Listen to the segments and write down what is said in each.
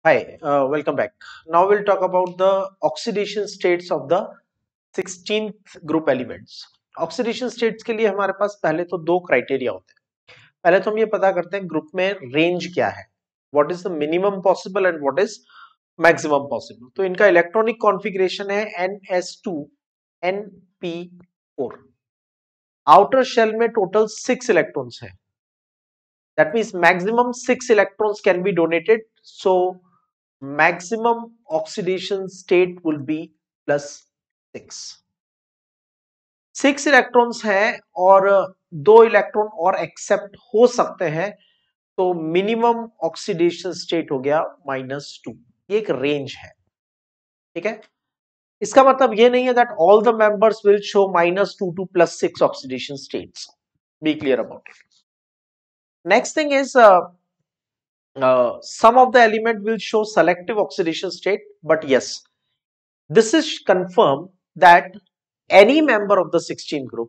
Hi, welcome back. Now we'll talk about the oxidation states of the 16th group elements. Oxidation states के लिए हमारे पास पहले तो दो क्राइटेरिया होते हैं. पहले तो हम ये पता करते हैं ग्रुप में रेंज क्या है, what is the minimum possible and what is maximum possible. तो इनका इलेक्ट्रॉनिक कॉन्फ़िगरेशन है NS2 NP4. आउटर शेल में टोटल 6 इलेक्ट्रॉन्स है. That means maximum 6 electrons can be donated. So maximum oxidation state will be +6. 6 electrons है और 2 electron और accept हो सकते हैं, तो मिनिमम ऑक्सीडेशन स्टेट हो गया -2. ये एक रेंज है, ठीक है. इसका मतलब ये नहीं है that all the members will show -2 to +6 oxidation states. Be clear about it. Next thing is some of the element will show selective oxidation state, but yes, this is confirmed that any member of the 16 group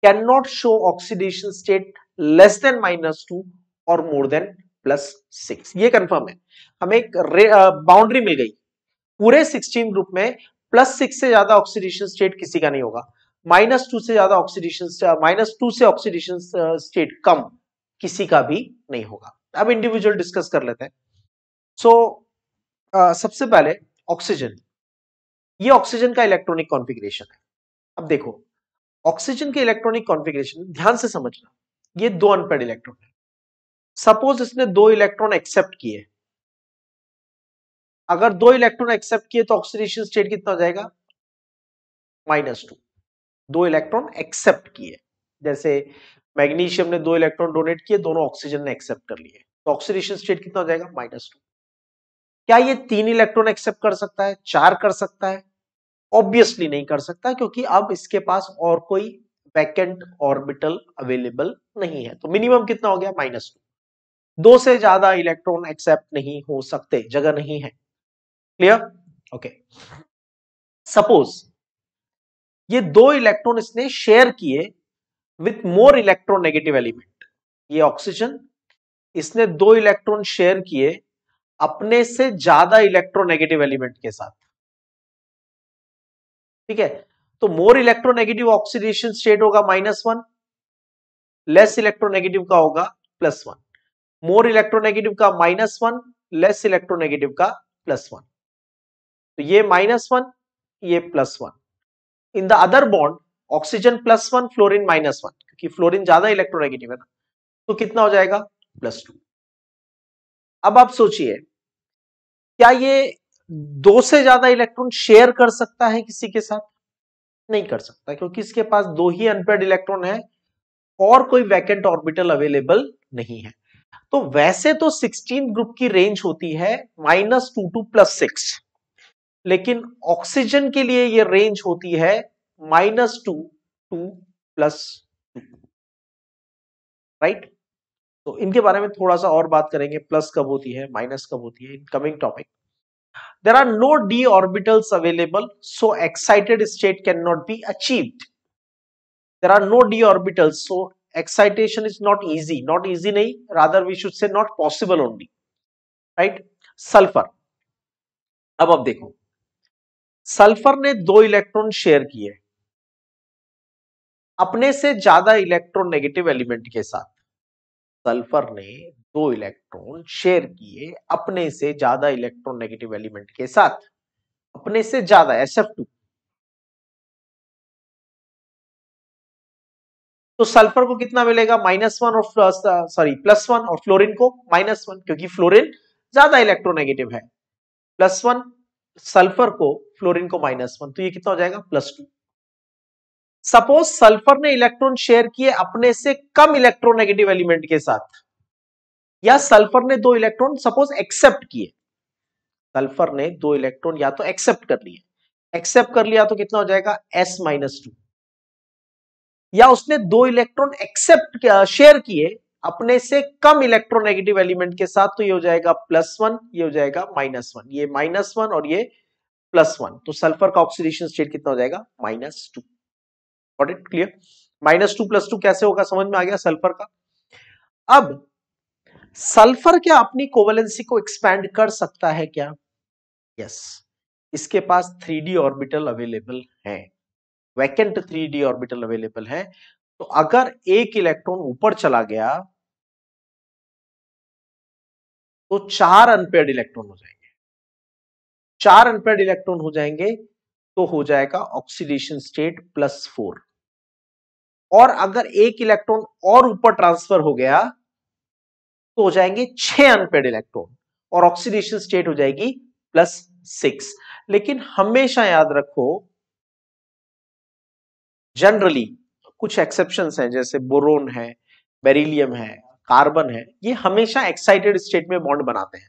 cannot show oxidation state less than -2 or more than +6. ये confirm है. हमें एक boundary मिल गई. पूरे 16 group में +6 से ज्यादा oxidation state किसी का नहीं होगा. -2 से ज्यादा ऑक्सीडेशन -2 से ऑक्सीडेशन स्टेट कम किसी का भी नहीं होगा. अब इंडिविजुअल डिस्कस कर लेते हैं. सो सबसे पहले ऑक्सीजन. ये ऑक्सीजन का इलेक्ट्रॉनिक कॉन्फ़िगरेशन है. अब देखो ऑक्सीजन के इलेक्ट्रॉनिक कॉन्फ़िगरेशन ध्यान से समझना. ये दो अनपेड इलेक्ट्रॉन है. सपोज इसने 2 इलेक्ट्रॉन एक्सेप्ट किए. अगर 2 इलेक्ट्रॉन एक्सेप्ट किए तो ऑक्सीडेशन स्टेट कितना हो जाएगा? -2. 2 इलेक्ट्रॉन एक्सेप्ट किए. जैसे मैग्नीशियम ने 2 इलेक्ट्रॉन डोनेट किए, दोनों ऑक्सीजन ने एक्सेप्ट कर लिए, तो ऑक्सीडेशन स्टेट कितना हो जाएगा? -2. क्या ये 3 इलेक्ट्रॉन एक्सेप्ट कर सकता है, 4 कर सकता है? ऑब्वियसली नहीं कर सकता, क्योंकि अब इसके पास और कोई वैकेंट ऑर्बिटल अवेलेबल नहीं है. तो मिनिमम कितना हो गया? -2. 2 से ज्यादा इलेक्ट्रॉन एक्सेप्ट नहीं हो सकते, जगह नहीं है. क्लियर? ओके. सपोज ये 2 इलेक्ट्रॉन इसने शेयर किए विथ मोर इलेक्ट्रोनेगेटिव एलिमेंट. ये ऑक्सीजन, इसने 2 इलेक्ट्रॉन शेयर किए अपने से ज्यादा इलेक्ट्रोनेगेटिव एलिमेंट के साथ. ठीक है. तो मोर इलेक्ट्रोनेगेटिव ऑक्सीडेशन स्टेट होगा -1, लेस इलेक्ट्रोनेगेटिव का होगा +1. मोर इलेक्ट्रोनेगेटिव का -1, लेस इलेक्ट्रोनेगेटिव का +1. तो ये -1, ये +1. In the other bond oxygen +1, fluorine -1, क्योंकि फ्लोरीन ज्यादा इलेक्ट्रोनेगेटिव है ना, तो कितना हो जाएगा? +2. अब आप सोचिए, क्या ये 2 से ज्यादा इलेक्ट्रॉन शेयर कर सकता है किसी के साथ? नहीं कर सकता, क्योंकि इसके पास 2 ही अनपेयर्ड इलेक्ट्रॉन है और कोई वैकेंट ऑर्बिटल अवेलेबल नहीं है. तो वैसे तो 16 ग्रुप की रेंज होती है -2 to +6, लेकिन ऑक्सीजन के लिए ये रेंज होती है -2 to +2. राइट. तो इनके बारे में थोड़ा सा और बात करेंगे, प्लस कब होती है, माइनस कब होती है, in coming topic. There are no d orbitals available, so excited state cannot be achieved. There are no d orbitals, so excitation is not easy. Not easy nahi, rather we should say not possible only. Right? Sulphur. अब देखो, sulphur ने 2 electron share किए अपने से ज्यादा electronegative element के साथ. Sulphur ने 2 इलेक्ट्रॉन शेयर किए अपने से ज्यादा इलेक्ट्रोनेगेटिव एलिमेंट के साथ. अपने से ज्यादा, SF2. तो सल्फर को कितना मिलेगा? -1 और सॉरी +1, और फ्लोरीन को -1, क्योंकि फ्लोरीन ज्यादा इलेक्ट्रोनेगेटिव है. +1 सल्फर को, फ्लोरीन को -1, तो ये कितना हो जाएगा? +2. सपोज सल्फर ने इलेक्ट्रॉन शेयर किए अपने से कम इलेक्ट्रोनेगेटिव एलिमेंट के साथ, या सल्फर ने 2 इलेक्ट्रॉन सपोज एक्सेप्ट किए. सल्फर ने 2 इलेक्ट्रॉन या तो एक्सेप्ट कर लिए, एक्सेप्ट कर लिया तो कितना हो जाएगा? S-2. या उसने 2 इलेक्ट्रॉन एक्सेप्ट शेयर किए अपने से कम इलेक्ट्रोनेगेटिव एलिमेंट के साथ, तो ये हो जाएगा +1, ये हो जाएगा -1, ये -1 और ये +1. तो सल्फर का ऑक्सीडेशन स्टेट कितना हो जाएगा? -2. Got it? क्लियर? -2 + 2 कैसे होगा, समझ में आ गया सल्फर का. अब सल्फर क्या अपनी कोवेलेंसी को एक्सपैंड कर सकता है क्या? यस, इसके पास 3d ऑर्बिटल अवेलेबल है, वैकेंट 3d ऑर्बिटल अवेलेबल है। तो अगर एक इलेक्ट्रॉन ऊपर चला गया तो 4 अनपेयर्ड इलेक्ट्रॉन हो जाएंगे, 4 अनपेयर्ड इलेक्ट्रॉन हो जाएंगे तो हो जाएगा ऑक्सीडेशन स्टेट +4। और अगर एक इलेक्ट्रॉन और ऊपर ट्रांसफर हो गया तो हो जाएंगे 6 अनपेयर्ड इलेक्ट्रॉन और ऑक्सीडेशन स्टेट हो जाएगी +6। लेकिन हमेशा याद रखो, जनरली कुछ एक्सेप्शंस हैं, जैसे बोरोन है, बेरिलियम है, कार्बन है, ये हमेशा एक्साइटेड स्टेट में बॉन्ड बनाते हैं।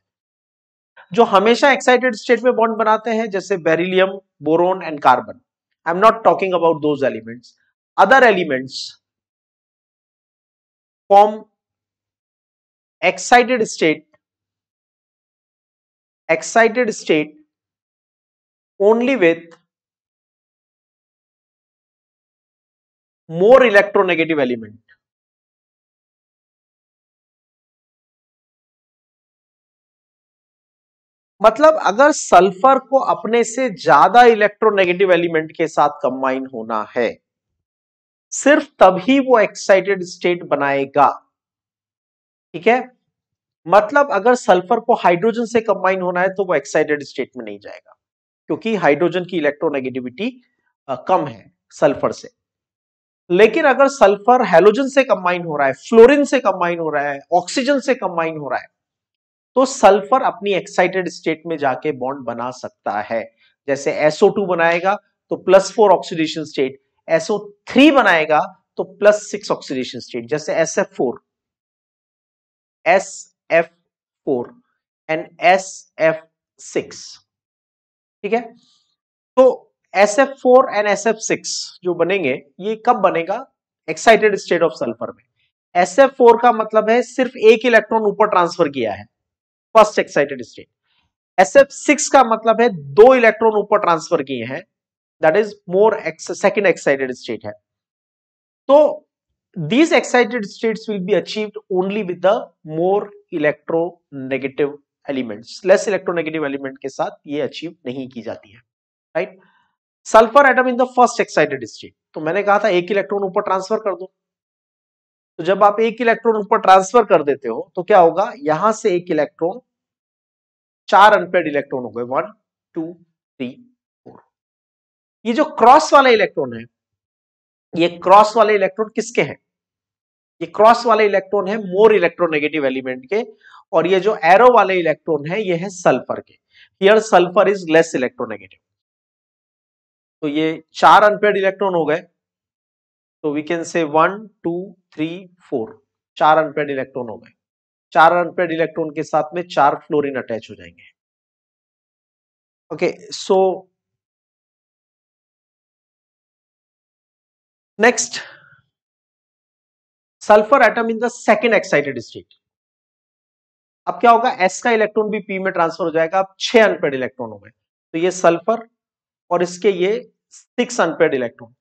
जो हमेशा एक्साइटेड स्टेट में बॉन्ड बनाते हैं जैसे beryllium, boron and carbon, I am not talking about those elements. Other elements form excited state only with more electronegative element। मतलब अगर सल्फर को अपने से ज्यादा इलेक्ट्रोनेगेटिव एलिमेंट के साथ कंबाइन होना है, सिर्फ तभी वो एक्साइटेड स्टेट बनाएगा। ठीक है, मतलब अगर सल्फर को हाइड्रोजन से कंबाइन होना है तो वो एक्साइटेड स्टेट में नहीं जाएगा, क्योंकि हाइड्रोजन की इलेक्ट्रोनेगेटिविटी कम है सल्फर से। लेकिन अगर सल्फर हैलोजन से कंबाइन हो रहा है, फ्लोरीन से कंबाइन हो रहा है, ऑक्सीजन से कंबाइन हो रहा है, तो सल्फर अपनी एक्साइटेड स्टेट में जाके बॉन्ड बना सकता है। जैसे SO2 बनाएगा तो +4 ऑक्सीडेशन स्टेट, SO3 बनाएगा तो +6 ऑक्सीडेशन स्टेट, जैसे SF4 एंड SF6। ठीक है, तो SF4 एंड SF6 जो बनेंगे, ये कब बनेगा? एक्साइटेड स्टेट ऑफ सल्फर में। SF4 का मतलब है सिर्फ एक इलेक्ट्रॉन ऊपर ट्रांसफर किया है, फर्स्ट एक्साइटेड स्टेट। SF6 का मतलब है 2 इलेक्ट्रॉन ऊपर ट्रांसफर किए हैं, that is more second excited state है। तो these excited states will be achieved only with the more electronegative elements, less electronegative element के साथ ये अचीव नहीं की जाती है, right? Sulphur atom in the first excited state, तो मैंने कहा था एक इलेक्ट्रॉन ऊपर ट्रांसफर कर दो। तो जब आप एक इलेक्ट्रॉन ऊपर ट्रांसफर कर देते हो तो क्या होगा, यहां से एक इलेक्ट्रॉन, 4 अनपेयर्ड इलेक्ट्रॉन हो गए, 1 2 3 4। ये जो क्रॉस वाला इलेक्ट्रॉन है, ये क्रॉस वाले इलेक्ट्रॉन किसके हैं? ये क्रॉस वाले इलेक्ट्रॉन है मोर इलेक्ट्रोनेगेटिव एलिमेंट के, और ये जो एरो वाले इलेक्ट्रॉन है ये है सल्फर के। Here sulphur is less electronegative. तो ये 4 अनपेयर्ड इलेक्ट्रॉन हो गए, तो we can say 1 2 3 4, 4 unpaired electron हो गए। 4 अनपेयर्ड इलेक्ट्रॉन के साथ में 4 फ्लोरीन अटैच हो जाएंगे। Okay, so next, sulphur atom in the second excited state. अब क्या होगा, S का इलेक्ट्रॉन भी P में ट्रांसफर हो जाएगा। अब 6 अनपेयर्ड इलेक्ट्रॉन हो गए, तो ये सल्फर और इसके ये 6 unpaired electron,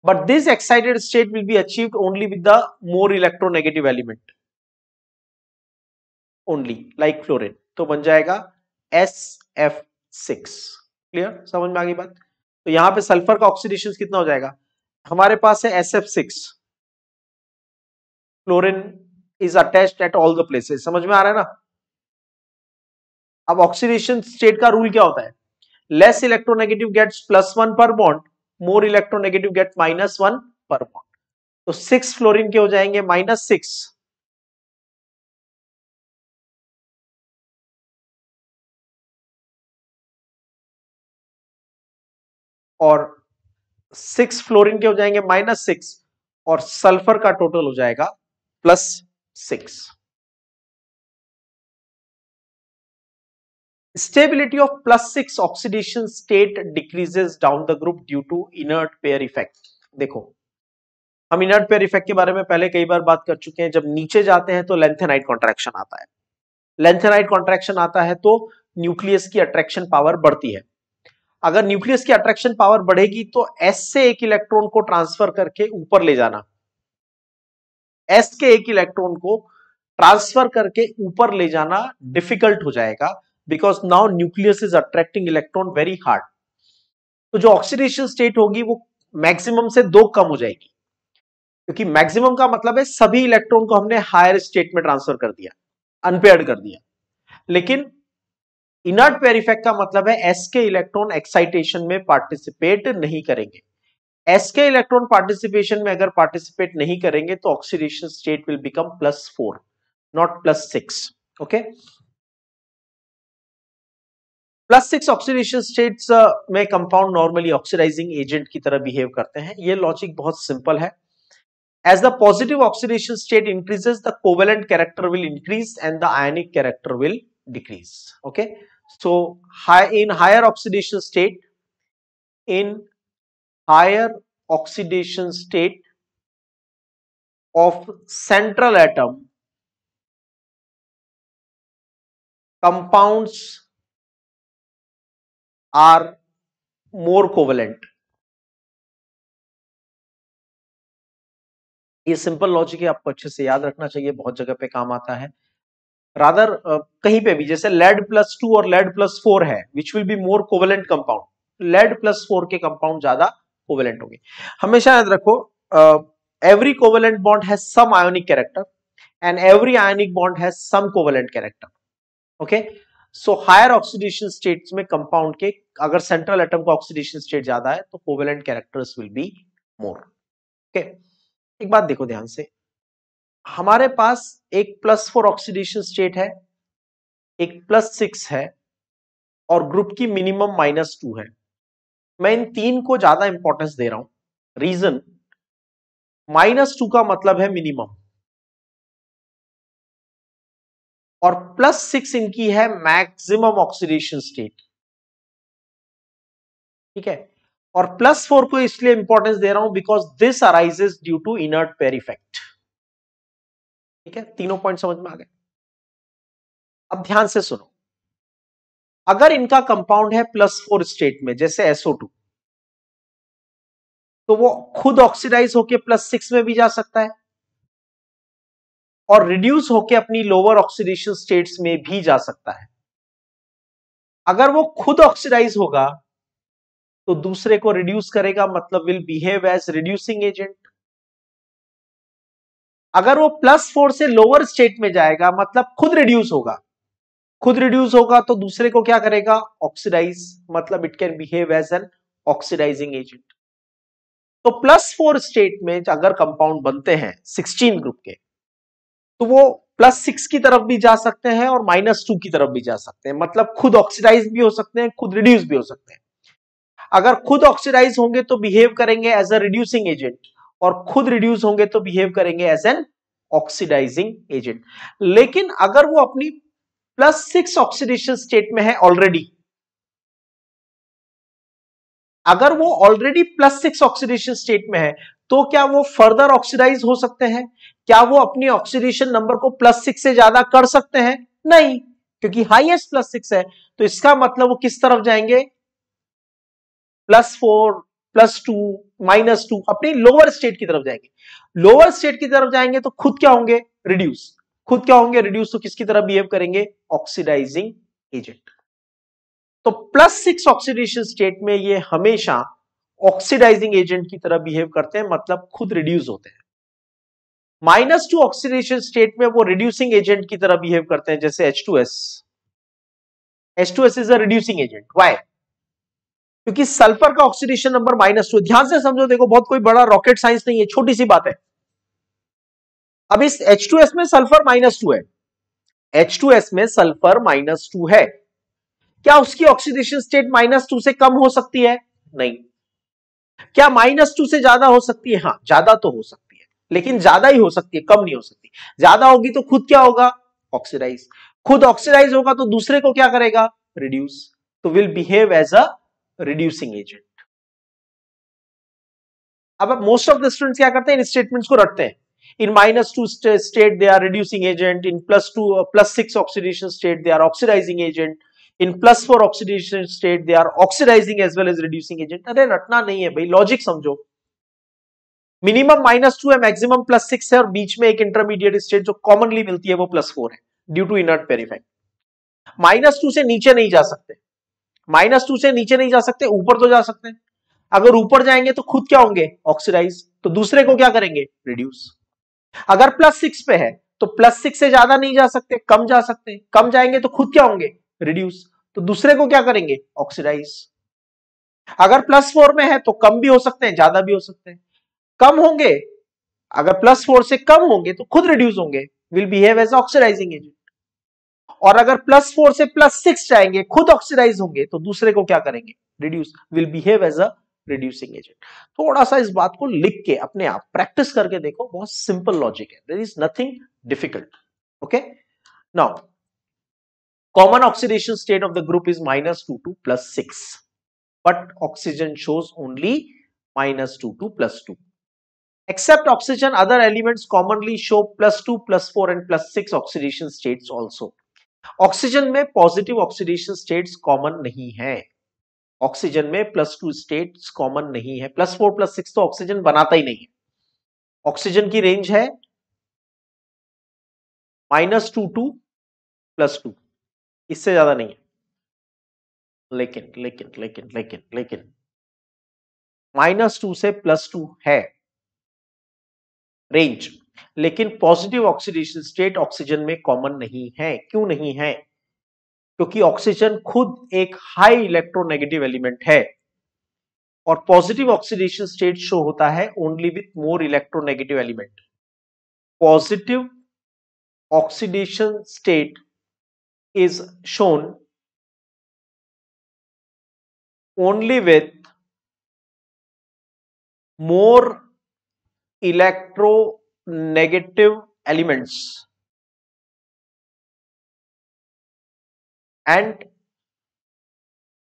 but this excited state will be achieved only with the more electronegative element only, like fluorine। तो बन जाएगा SF6। क्लियर, समझ में आ गई बात? तो यहां पे सल्फर का ऑक्सीडेशन कितना हो जाएगा, हमारे पास है SF6, fluorine is attached at all the places. समझ में आ रहा है ना? अब ऑक्सीडेशन स्टेट का रूल क्या होता है, लेस इलेक्ट्रोनेगेटिव गेट्स +1 पर बॉन्ड, मोर इलेक्ट्रोनेगेटिव गेट -1 पर बॉन्ड। तो 6 फ्लोरीन के हो जाएंगे -6, और 6 फ्लोरीन के हो जाएंगे -6, और सल्फर का टोटल हो जाएगा +6। Stability of +6 oxidation state decreases down the group due to inert pair effect. देखो, हम इनर्ट पेयर इफेक्ट के बारे में पहले कई बार बात कर चुके हैं। जब नीचे जाते हैं तो लेंथेनाइट कॉन्ट्रैक्शन आता है, लेंथेनाइट कॉन्ट्रैक्शन आता है तो न्यूक्लियस की अट्रैक्शन पावर बढ़ती है। अगर न्यूक्लियस की अट्रैक्शन पावर बढ़ेगी तो S से एक इलेक्ट्रॉन को ट्रांसफर करके ऊपर ले जाना, S के एक इलेक्ट्रॉन को ट्रांसफर करके ऊपर ले जाना डिफिकल्ट हो जाएगा, because now nucleus is attracting electron very hard. तो जो ऑक्सीडेशन स्टेट होगी वो मैक्सिमम से 2 कम हो जाएगी, क्योंकि मैक्सिमम का मतलब है सभी इलेक्ट्रॉन को हमने हायर स्टेट में ट्रांसफर कर दिया, अनपेयर्ड कर दिया। लेकिन इनर्ट पेयर इफेक्ट का मतलब है एस के इलेक्ट्रॉन एक्साइटेशन में पार्टिसिपेट नहीं करेंगे। एस के इलेक्ट्रॉन पार्टिसिपेशन में अगर पार्टिसिपेट नहीं करेंगे तो oxidation state will become +4 not +6। Okay, +6 oxidation states में कंपाउंड नॉर्मली ऑक्सीडाइजिंग एजेंट की तरह बिहेव करते हैं। ये लॉजिक बहुत सिंपल है। As the positive oxidation state increases, the covalent character will increase and the ionic character will decrease. Okay, so in higher oxidation state, of central atom, compounds are more covalent. ये simple logic है, आपको अच्छे से याद रखना चाहिए, बहुत जगह पे काम आता है। रादर कहीं पे भी जैसे lead+2 और lead+4 है, which will be more covalent compound, lead+4 के कंपाउंड ज्यादा कोवेलेंट होंगे। हमेशा याद रखो, every covalent bond has some ionic character and every ionic bond has some covalent character. Okay, so higher oxidation states में compound के अगर सेंट्रल एटम का ऑक्सीडेशन स्टेट ज्यादा है तो covalent characters will be more. Okay, एक बात देखो ध्यान से, हमारे पास एक +4 ऑक्सीडेशन स्टेट है, एक +6 है और ग्रुप की मिनिमम -2 है। मैं इन 3 को ज्यादा इंपॉर्टेंस दे रहा हूं। रीजन, -2 का मतलब है मिनिमम और +6 इनकी है मैक्सिमम ऑक्सीडेशन स्टेट। ठीक है, और +4 को इसलिए इंपॉर्टेंस दे रहा हूं because this arises due to inert pair effect. ठीक है, तीनों पॉइंट समझ में आ गए। अब ध्यान से सुनो, अगर इनका कंपाउंड है +4 स्टेट में जैसे SO2, तो वो खुद ऑक्सीडाइज होके +6 में भी जा सकता है और रिड्यूस होके अपनी लोअर ऑक्सीडेशन स्टेट्स में भी जा सकता है। अगर वो खुद ऑक्सीडाइज होगा तो दूसरे को रिड्यूस करेगा, मतलब will behave as reducing agent. अगर वो +4 से लोअर स्टेट में जाएगा मतलब खुद रिड्यूस होगा, खुद रिड्यूस होगा तो दूसरे को क्या करेगा, ऑक्सीडाइज, मतलब it can behave as an oxidising agent. तो +4 स्टेट में अगर कंपाउंड बनते हैं 16 ग्रुप के, तो वो +6 की तरफ भी जा सकते हैं और -2 की तरफ भी जा सकते हैं, मतलब खुद ऑक्सीडाइज भी हो सकते हैं, खुद रिड्यूस भी हो सकते हैं। अगर खुद ऑक्सीडाइज होंगे तो बिहेव करेंगे एज अ रिड्यूसिंग एजेंट और खुद रिड्यूस होंगे तो बिहेव करेंगे एज एन ऑक्सीडाइजिंग एजेंट। लेकिन अगर वो अपनी +6 ऑक्सीडेशन स्टेट में है ऑलरेडी, अगर वो ऑलरेडी +6 ऑक्सीडेशन स्टेट में है तो क्या वो फर्दर ऑक्सीडाइज हो सकते हैं? क्या वो अपनी ऑक्सीडेशन नंबर को +6 से ज्यादा कर सकते हैं? नहीं, क्योंकि हाईएस्ट +6 है। तो इसका मतलब वो किस तरफ जाएंगे, +4, +2, -2, अपनी लोअर स्टेट की तरफ जाएंगे। लोअर स्टेट की तरफ जाएंगे तो खुद क्या होंगे, रिड्यूस। खुद क्या होंगे, रिड्यूस, तो किसकी तरफ बिहेव करेंगे, ऑक्सीडाइजिंग एजेंट। तो +6 ऑक्सीडेशन स्टेट में ये हमेशा ऑक्सीडाइजिंग एजेंट की तरह बिहेव करते हैं, मतलब खुद रिड्यूस होते हैं। -2 ऑक्सीडेशन स्टेट में वो रिड्यूसिंग एजेंट की तरह बिहेव करते हैं, जैसे H2S। H2S is a reducing agent, why? क्योंकि सल्फर का ऑक्सीडेशन नंबर -2। ध्यान से समझो, देखो बहुत कोई बड़ा रॉकेट साइंस नहीं है, छोटी सी बात है। अब इस H2S में सल्फर -2 है, H2S में सल्फर -2 है, क्या उसकी ऑक्सीडेशन स्टेट -2 से कम हो सकती है? नहीं। क्या -2 से ज्यादा हो सकती है? हाँ, ज्यादा तो हो सकती है, लेकिन ज्यादा ही हो सकती है, कम नहीं हो सकती। ज्यादा होगी तो खुद क्या होगा, ऑक्सीडाइज। खुद ऑक्सीडाइज होगा तो दूसरे को क्या करेगा, रिड्यूस, तो will behave as a reducing agent. अब मोस्ट ऑफ द स्टूडेंट्स क्या करते हैं, इन स्टेटमेंट्स को रटते हैं। In -2 state they are reducing agent, in +6 oxidation state they are oxidising agent, in +4 oxidation state they are oxidising as well as reducing agent. अरे रटना नहीं है भाई, लॉजिक समझो। मिनिमम -2 है, मैक्सिमम +6 है, और बीच में एक इंटरमीडिएट स्टेट जो कॉमनली मिलती है वो +4 है due to inert pair effect. -2 से नीचे नहीं जा सकते, -2 से नीचे नहीं जा सकते, ऊपर तो जा सकते हैं। अगर ऊपर जाएंगे तो खुद क्या होंगे, ऑक्सीडाइज, तो दूसरे को क्या करेंगे, रिड्यूस। अगर +6 पे है तो +6 से ज्यादा नहीं जा सकते, कम जा सकते हैं, कम जाएंगे तो खुद क्या होंगे, रिड्यूस, तो दूसरे को क्या करेंगे, ऑक्सीडाइज। अगर +4 में है तो कम भी हो सकते हैं, ज्यादा भी हो सकते हैं। कम होंगे, अगर +4 से कम होंगे तो खुद रिड्यूस होंगे, will behave as oxidising agent. और अगर +4 से +6 जाएंगे, खुद ऑक्सीडाइज होंगे, तो दूसरे को क्या करेंगे, reduce, will behave as a reducing agent. थोड़ा सा इस बात को लिख के अपने आप प्रैक्टिस करके देखो, बहुत सिंपल लॉजिक है, there is nothing difficult. Okay, now common oxidation state of the group is -2 to +6, but oxygen shows only -2 to +2. Except oxygen, other elements commonly show +2, +4 and +6 oxidation states also. Oxygen में positive oxidation states common नहीं है, oxygen में +2 states common नहीं है, +4 +6 तो oxygen बनाता ही नहीं है। ऑक्सीजन की रेंज है -2 to +2, इससे ज्यादा नहीं है। लेकिन लेकिन लेकिन लेकिन लेकिन -2 से +2 है रेंज, लेकिन पॉजिटिव ऑक्सीडेशन स्टेट ऑक्सीजन में कॉमन नहीं है। क्यों नहीं है, क्योंकि ऑक्सीजन खुद एक हाई इलेक्ट्रोनेगेटिव एलिमेंट है, और पॉजिटिव ऑक्सीडेशन स्टेट शो होता है only with more electronegative element. Positive oxidation state is shown only with more electronegative elements, and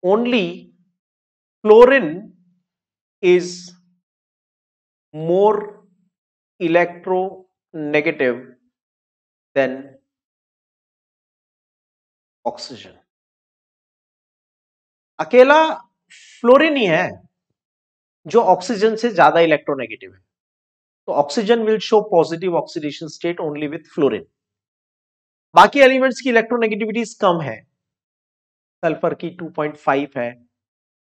only fluorine is more electronegative than oxygen. अकेला fluorine ही है जो oxygen से ज्यादा electronegative है, तो oxygen will show positive oxidation state only with fluorine. बाकी elements की electronegativities कम है, सल्फर की 2.5 है,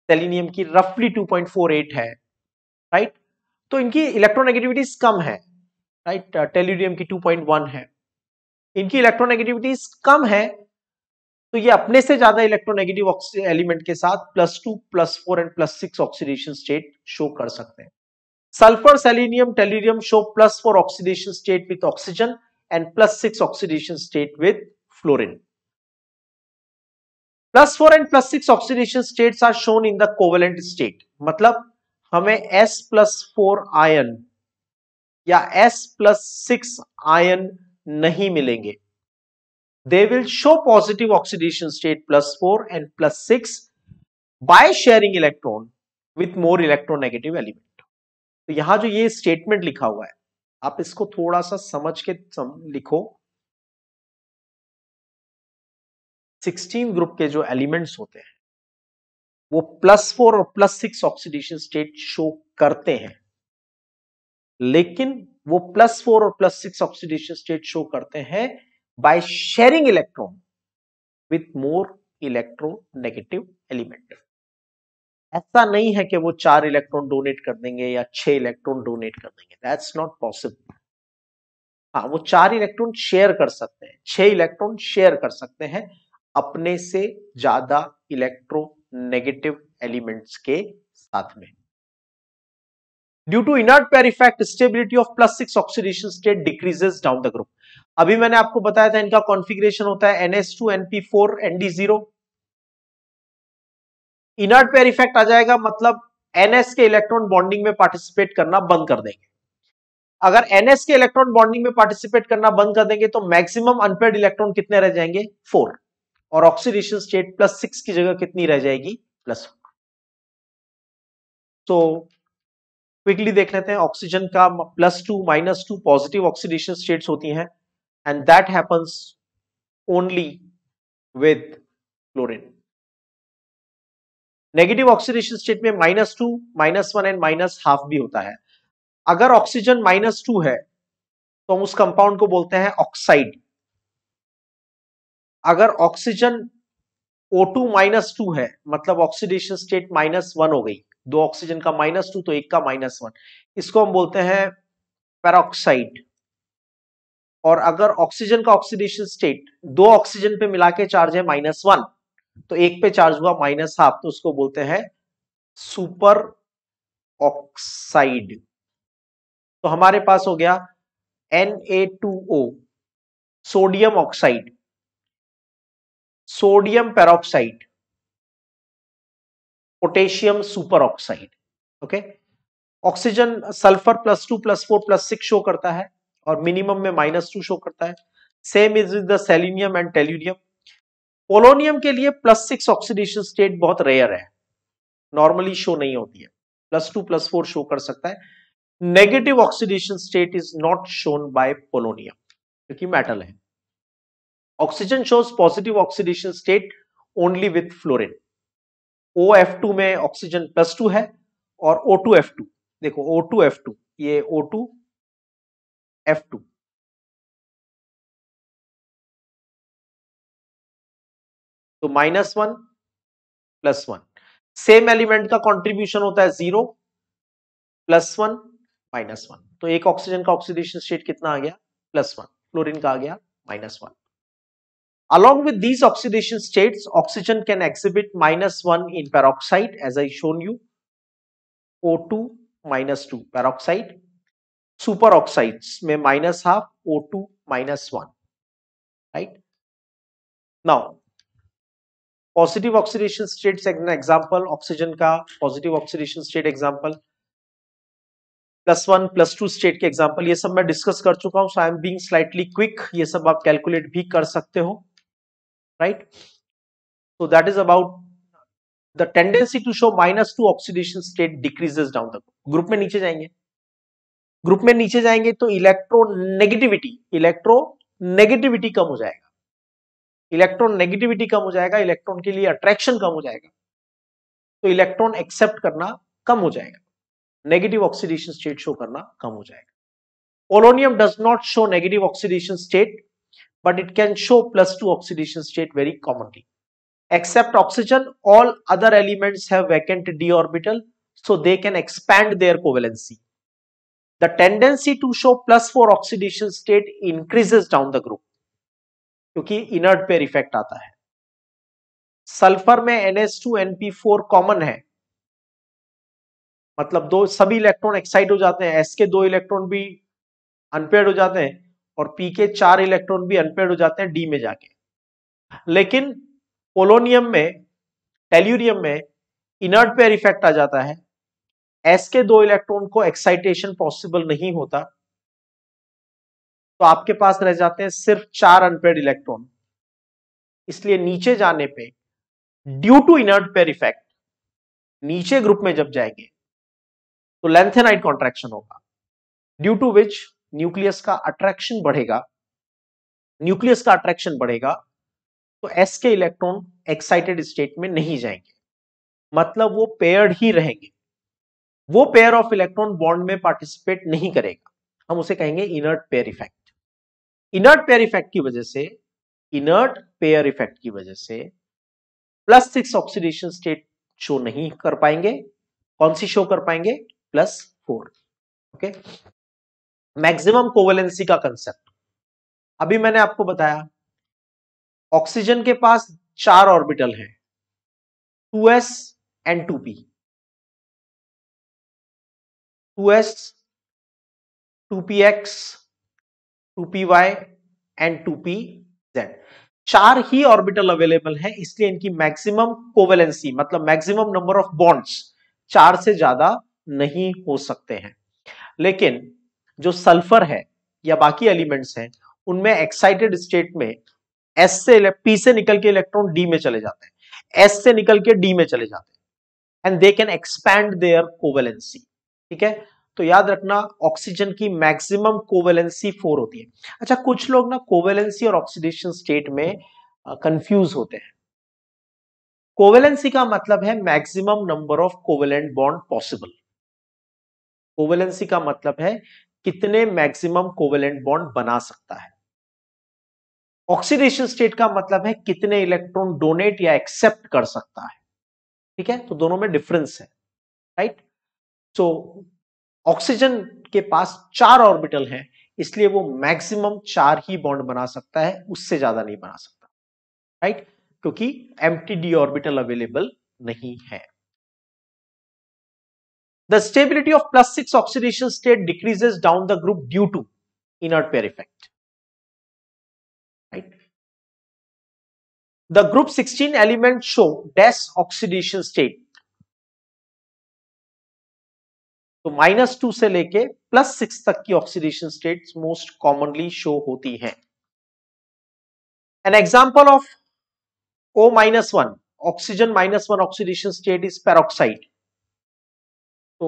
सेलेनियम की रफली 2.48 है, राइट, तो इनकी इलेक्ट्रोनेगेटिविटीज कम है, राइट, टेल्यूरियम की 2.1 है, इनकी इलेक्ट्रोनेगेटिविटीज कम है, तो ये अपने से ज्यादा इलेक्ट्रोनेगेटिव एलिमेंट के साथ +2, +4 एंड +6 ऑक्सीडेशन स्टेट शो कर सकते हैं। Sulphur, selenium, tellurium show +4 oxidation state with oxygen and +6 oxidation state with fluorine. +4 and +6 oxidation states are shown in the covalent state, मतलब हमें S+4 आयन या S+6 आयन नहीं मिलेंगे। They will show positive oxidation state +4 and +6 by sharing electron with more electronegative element. तो यहां जो ये statement लिखा हुआ है, आप इसको थोड़ा सा समझ के लिखो। 16 ग्रुप के जो एलिमेंट्स होते हैं वो +4 और +6 ऑक्सीडेशन स्टेट शो करते हैं, लेकिन वो +4 और +6 ऑक्सीडेशन स्टेट शो करते हैं by sharing electron with more electronegative element. ऐसा नहीं है कि वो 4 इलेक्ट्रॉन डोनेट कर देंगे या 6 इलेक्ट्रॉन डोनेट कर देंगे, दैट्स नॉट पॉसिबल। हाँ, वो 4 इलेक्ट्रॉन शेयर कर सकते हैं, 6 इलेक्ट्रॉन शेयर कर सकते हैं अपने से ज्यादा इलेक्ट्रोनेगेटिव एलिमेंट्स के साथ में। Due to inert pair effect, stability of +6 oxidation state decreases down the group. अभी मैंने आपको बताया था इनका कॉन्फ़िगरेशन होता है NH2 NP4 ND0। Inert pair effect आ जाएगा, मतलब NS के इलेक्ट्रॉन बॉन्डिंग में पार्टिसिपेट करना बंद कर देंगे। अगर NS के इलेक्ट्रॉन बॉन्डिंग में पार्टिसिपेट करना बंद कर देंगे तो मैक्सिमम अनपेयर्ड इलेक्ट्रॉन कितने रह जाएंगे, 4, और ऑक्सीडेशन स्टेट +6 की जगह कितनी रह जाएगी, +4। तो क्विकली देख लेते हैं, ऑक्सीजन का +2 -2 पॉजिटिव ऑक्सीडेशन स्टेट्स होती हैं, and that happens only with fluorine. Negative oxidation state में -2, -1 एंड -12 भी होता है। अगर ऑक्सीजन -2 है तो हम उस कंपाउंड को बोलते हैं ऑक्साइड। अगर ऑक्सीजन O2 -2 है मतलब ऑक्सीडेशन स्टेट -1 हो गई, दो ऑक्सीजन का -2 तो एक का -1, इसको हम बोलते हैं पेरोक्साइड। और अगर ऑक्सीजन का ऑक्सीडेशन स्टेट दो ऑक्सीजन पे मिला के चार्ज है -1 तो एक पे चार्ज हुआ -1/2 तो उसको बोलते हैं सुपर ऑक्साइड। तो हमारे पास हो गया Na2O sodium oxide, sodium peroxide, potassium super oxide. Okay, oxygen sulphur +2 +4 +6 show करता है और मिनिमम में -2 शो करता है। Same is with the selenium and tellurium. Polonium के लिए +6 ऑक्सीडेशन स्टेट बहुत रेयर है, नॉर्मली शो नहीं होती है, +2 +4 शो कर सकता है। Negative oxidation state is not shown by polonium क्योंकि मेटल है। Oxygen shows positive oxidation state only with fluorine. OF2 में ऑक्सीजन +2 है और O2F2, देखो O2F2, ये O2F2, तो -1 +1। सेम एलिमेंट का कंट्रीब्यूशन होता है 0 +1 -1, तो एक ऑक्सीजन का ऑक्सीडेशन स्टेट कितना आ गया +1, फ्लोरीन का आ गया -1। Along with these oxidation states, oxygen can exhibit -1 in peroxide, as I shown you, O2 -2 peroxide, superoxides में -1/2 O2 -1, right? Now, positive oxidation states example, oxygen का positive oxidation state example, +1 +2 state के example ये सब मैं discuss कर चुका हूं, so I am being slightly quick, ये सब आप कैलकुलेट भी कर सकते हो, right? So that is about the tendency to show -2 oxidation state decreases down the group। Group में नीचे जाएंगे, ग्रुप में नीचे जाएंगे तो इलेक्ट्रोनेगेटिविटी कम हो जाएगा, इलेक्ट्रॉन नेगेटिविटी कम हो जाएगा, इलेक्ट्रॉन के लिए अट्रैक्शन कम हो जाएगा, तो इलेक्ट्रॉन एक्सेप्ट करना कम हो जाएगा, नेगेटिव ऑक्सीडेशन स्टेट शो करना कम हो जाएगा। Polonium does not show negative oxidation state but it can show +2 oxidation state very commonly. Except oxygen, all other elements have vacant d orbital, so they can expand their covalency. The tendency to show +4 oxidation state increases down the group क्योंकि inert pair effect आता है। Sulphur में NH2NP4 common है, मतलब दो सभी electron excite हो जाते हैं, S के 2 इलेक्ट्रॉन भी अनपेयर्ड हो जाते हैं और P के 4 इलेक्ट्रॉन भी अनपेयर्ड हो जाते हैं D में जाके। लेकिन पोलोनियम में, टेल्यूरियम में इनर्ट पेयर इफेक्ट आ जाता है, S के 2 इलेक्ट्रॉन को एक्साइटेशन पॉसिबल नहीं होता, तो आपके पास रह जाते हैं सिर्फ 4 अनपेयर्ड इलेक्ट्रॉन। इसलिए नीचे जाने पे due to inert pair effect नीचे ग्रुप में जब जाएंगे तो लेंथेनाइट कॉन्ट्रैक्शन होगा, ड्यू टू विच न्यूक्लियस का अट्रैक्शन बढ़ेगा, न्यूक्लियस का अट्रैक्शन बढ़ेगा तो S के इलेक्ट्रॉन एक्साइटेड स्टेट में नहीं जाएंगे, मतलब वो पेयर्ड ही रहेंगे, वो पेयर ऑफ इलेक्ट्रॉन बॉन्ड में पार्टिसिपेट नहीं करेगा, हम उसे कहेंगे inert pair effect. Inert pair effect की वजह से, इनर्ट पेयर इफेक्ट की वजह से +6 ऑक्सीडेशन स्टेट शो नहीं कर पाएंगे, कौन सी शो कर पाएंगे +4। ओके, मैक्सिमम कोवेलेंसी का कंसेप्ट अभी मैंने आपको बताया, ऑक्सीजन के पास 4 ऑर्बिटल है, 2s and 2p, 2s 2px 2py and 2pz, 4 he orbital available है, इसलिए इनकी मैक्सिमम कोवेलेंसी मतलब मैक्सिमम नंबर ऑफ बॉन्ड्स 4 से ज्यादा नहीं हो सकते हैं। लेकिन जो सल्फर है या बाकी एलिमेंट्स हैं उनमें एक्साइटेड स्टेट में S से P से निकल के इलेक्ट्रॉन D में चले जाते हैं, S से निकल के D में चले जाते हैं, and they can expand there covalency. ठीक है, तो याद रखना ऑक्सीजन की मैक्सिमम कोवेलेंसी 4 होती है। अच्छा, कुछ लोग ना कोवेलेंसी और ऑक्सीडेशन स्टेट में कंफ्यूज होते हैं। कोवेलेंसी का मतलब है maximum number of covalent bond possible, covalency का मतलब है कितने मैक्सिमम कोवेलेंट बॉन्ड बना सकता है। ऑक्सीडेशन स्टेट का मतलब है कितने इलेक्ट्रॉन डोनेट या एक्सेप्ट कर सकता है। ठीक है, तो दोनों में डिफरेंस है, राइट। सो ऑक्सीजन के पास 4 ऑर्बिटल हैं, इसलिए वो मैक्सिमम 4 ही बॉन्ड बना सकता है, उससे ज्यादा नहीं बना सकता, राइट, क्योंकि एम्प्टी डी ऑर्बिटल अवेलेबल नहीं है। The stability of +6 oxidation state decreases down the group due to inert pair effect, right? The group 16 elements show dash oxidation state. तो -2 से लेके +6 तक की oxidation states most commonly show होती हैं। An example of O-1 oxygen -1 oxidation state is peroxide. तो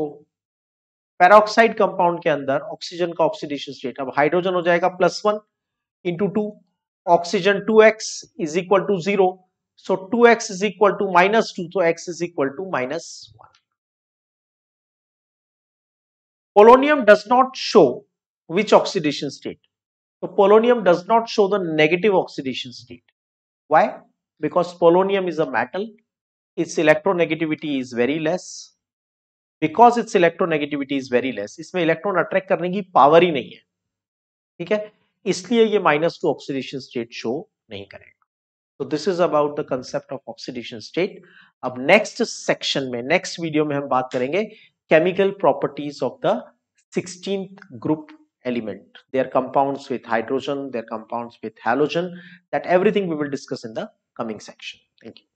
peroxide compound के अंदर ऑक्सीजन का ऑक्सीडेशन स्टेट, अब हाइड्रोजन हो जाएगा +1 into 2, oxygen 2x is equal to 0, so 2x is equal to -2, तो x is equal to -1। Polonium does not show which oxidation state, तो polonium does not show the negative oxidation state. Why? Because polonium is a metal, its electronegativity is very less. Because its electronegativity is very less, इसमें electron attract करने की power ही नहीं है, ठीक है, इसलिए ये -2 ऑक्सीडेशन स्टेट शो नहीं करेगा। तो this is about the concept of oxidation state. अब नेक्स्ट सेक्शन में, नेक्स्ट वीडियो में हम बात करेंगे chemical properties of the 16th group element, their compounds with hydrogen, their compounds with halogen, that everything we will discuss in the coming section. Thank you.